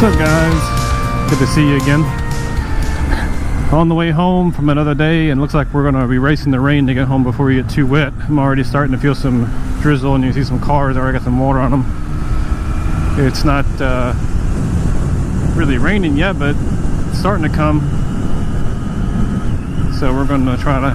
What's up, guys? Good to see you again. On the way home from another day, and looks like we're going to be racing the rain to get home before we get too wet. I'm already starting to feel some drizzle, and you see some cars already got some water on them. It's not really raining yet, but it's starting to come. So we're going to try to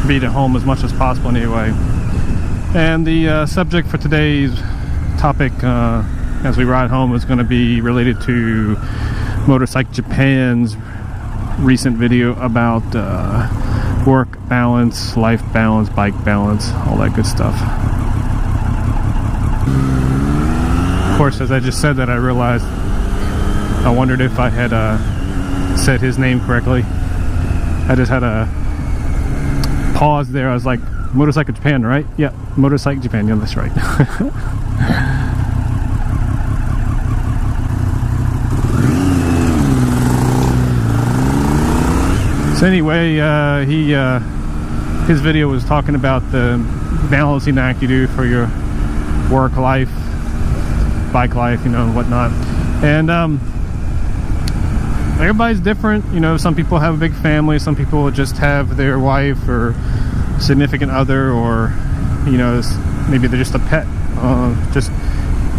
beat it home as much as possible anyway. And the subject for today's topic as we ride home is going to be related to Motor Psych Japan's recent video about work balance, life balance, bike balance, all that good stuff. Of course, as I just said that, I realized I wondered if I had said his name correctly. I just had a pause there. I was like, Motor Psych Japan, right? Yeah, Motor Psych Japan. Yeah, that's right. So anyway, his video was talking about the balancing act you do for your work life, bike life, you know, and whatnot. And everybody's different. You know, some people have a big family, some people just have their wife or significant other, or, you know, maybe they're just a pet. Just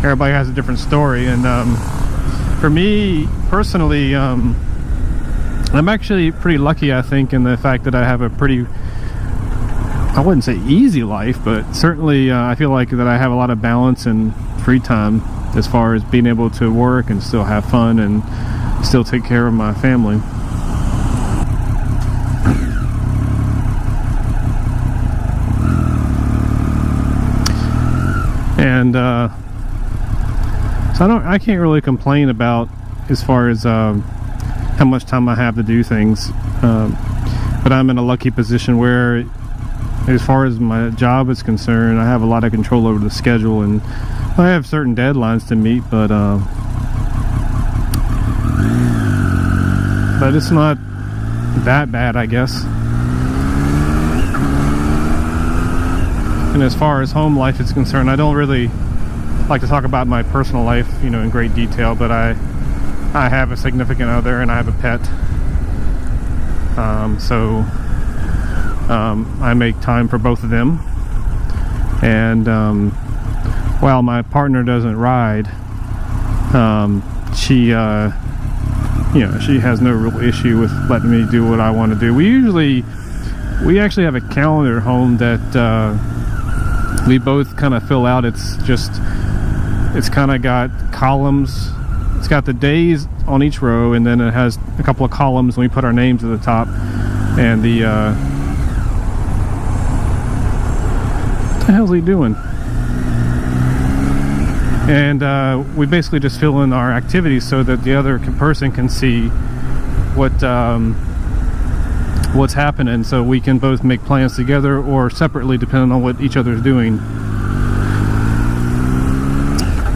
everybody has a different story. And for me personally, I'm actually pretty lucky, I think, in the fact that I have a pretty, I wouldn't say easy life, but certainly I feel like that I have a lot of balance and free time as far as being able to work and still have fun and still take care of my family. And so I can't really complain about as far as how much time I have to do things, but I'm in a lucky position where, as far as my job is concerned, I have a lot of control over the schedule, and I have certain deadlines to meet, but it's not that bad, I guess. And as far as home life is concerned, I don't really like to talk about my personal life, you know, in great detail, but I have a significant other and I have a pet, so I make time for both of them. And while my partner doesn't ride, she you know, she has no real issue with letting me do what I want to do. We actually have a calendar at home that we both kind of fill out. It's kind of got columns. It's got the days on each row, and then it has a couple of columns, and we put our names at the top. And the what the hell's he doing? And we basically just fill in our activities so that the other person can see what's happening, so we can both make plans together or separately depending on what each other's doing.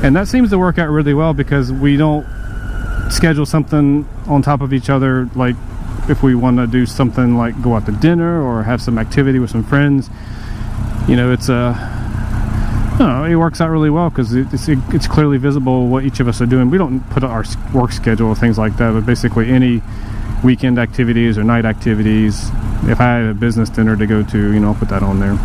And that seems to work out really well because we don't schedule something on top of each other. Like if we want to do something like go out to dinner or have some activity with some friends, you know, it's it works out really well because it's clearly visible what each of us are doing. We don't put our work schedule or things like that, but basically any weekend activities or night activities. If I had a business dinner to go to, you know, I'll put that on there.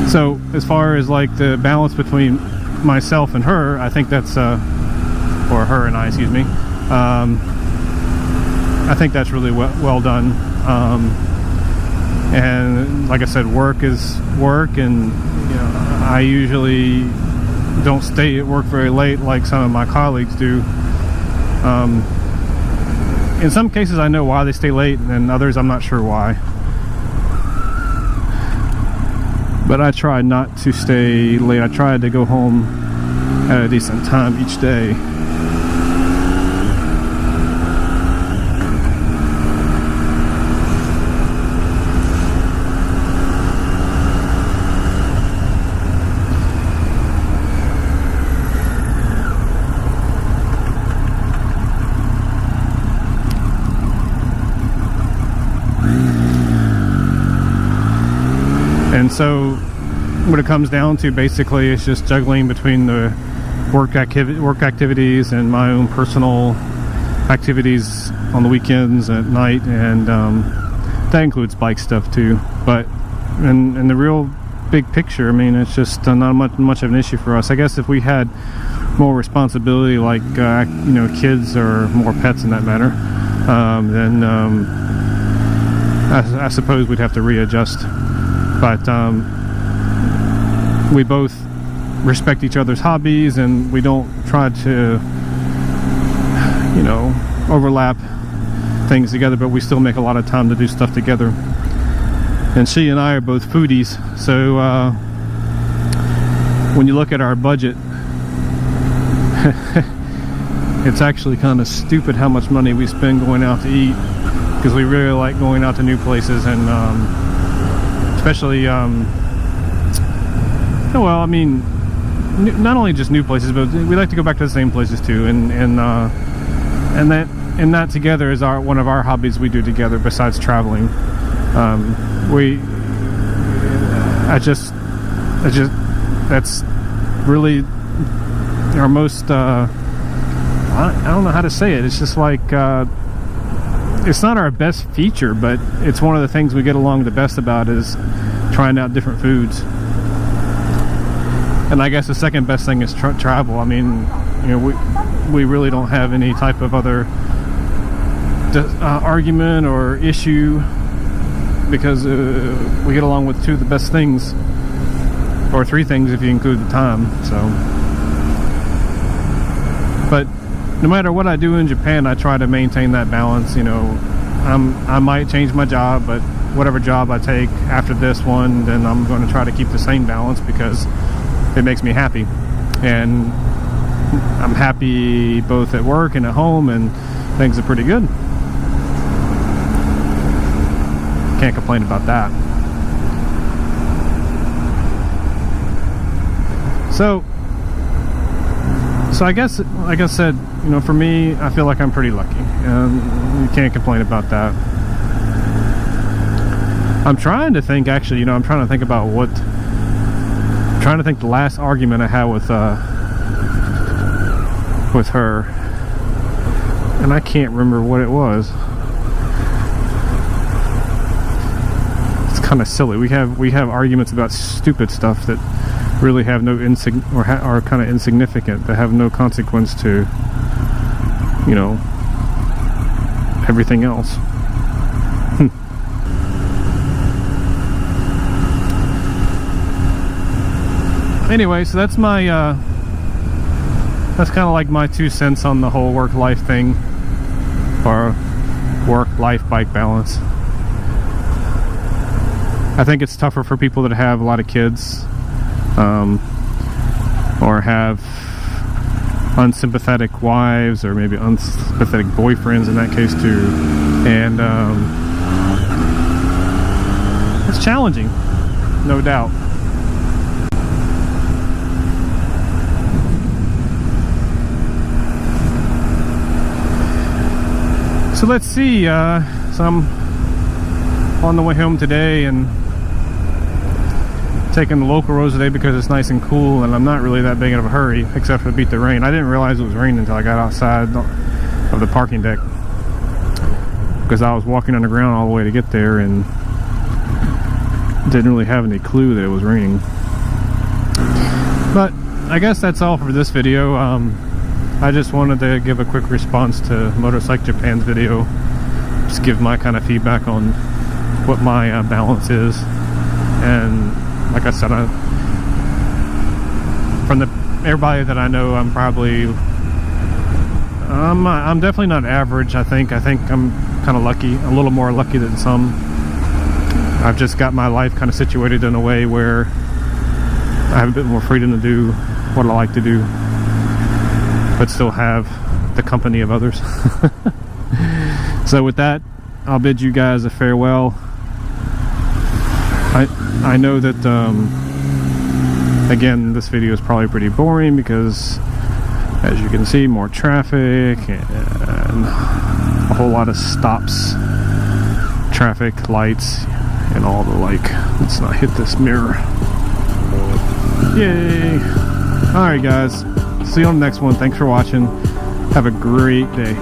So as far as like the balance between myself and her, I think that's or her and I, excuse me, I think that's really well done. And like I said, work is work, and you know, I usually don't stay at work very late like some of my colleagues do. In some cases I know why they stay late, and others I'm not sure why. But I try not to stay late. I try to go home at a decent time each day. And so what it comes down to basically is just juggling between the work activities and my own personal activities on the weekends at night, and that includes bike stuff too. But in the real big picture, I mean, it's just not much of an issue for us. I guess if we had more responsibility, like you know, kids or more pets in that matter, then I suppose we'd have to readjust. But we both respect each other's hobbies, and we don't try to, you know, overlap things together, but we still make a lot of time to do stuff together. And she and I are both foodies, so when you look at our budget, it's actually kind of stupid how much money we spend going out to eat, because we really like going out to new places, and especially well, I mean, not only just new places, but we like to go back to the same places too, and that together is one of our hobbies we do together besides traveling. That's really our most I don't know how to say it. It's just like it's not our best feature, but it's one of the things we get along the best about, is trying out different foods. And I guess the second best thing is travel. I mean, you know, we really don't have any type of other argument or issue, because we get along with two of the best things, or three things if you include the time. So, but no matter what I do in Japan, I try to maintain that balance. You know, I might change my job, but whatever job I take after this one, then I'm going to try to keep the same balance, because it makes me happy, and I'm happy both at work and at home, and things are pretty good. Can't complain about that. So I guess, like I said, you know, for me, I feel like I'm pretty lucky, and you can't complain about that. I'm trying to think, actually, you know, I'm trying to think about trying to think the last argument I had with her, and I can't remember what it was. It's kind of silly. We have arguments about stupid stuff that really have no are kind of insignificant, that have no consequence to, you know, everything else. Anyway, so that's my that's kind of like my 2 cents on the whole work-life thing, or work-life bike balance. I think it's tougher for people that have a lot of kids, or have unsympathetic wives, or maybe unsympathetic boyfriends in that case too, and it's challenging, no doubt. So let's see, so I'm on the way home today, and taking the local roads today because it's nice and cool, and I'm not really that big of a hurry, except for to beat the rain. I didn't realize it was raining until I got outside of the parking deck, because I was walking on the ground all the way to get there and didn't really have any clue that it was raining. But I guess that's all for this video. I just wanted to give a quick response to Motor Psych Japan's video, just give my kind of feedback on what my balance is. And like I said, from everybody that I know, I'm definitely not average. I think I'm kind of lucky, a little more lucky than some. I've just got my life kind of situated in a way where I have a bit more freedom to do what I like to do, but still have the company of others. So with that, I'll bid you guys a farewell. I know that again, this video is probably pretty boring, because as you can see, more traffic and a whole lot of stops, traffic lights and all the like. Let's not hit this mirror. Yay! Alright guys, see you on the next one. Thanks for watching. Have a great day.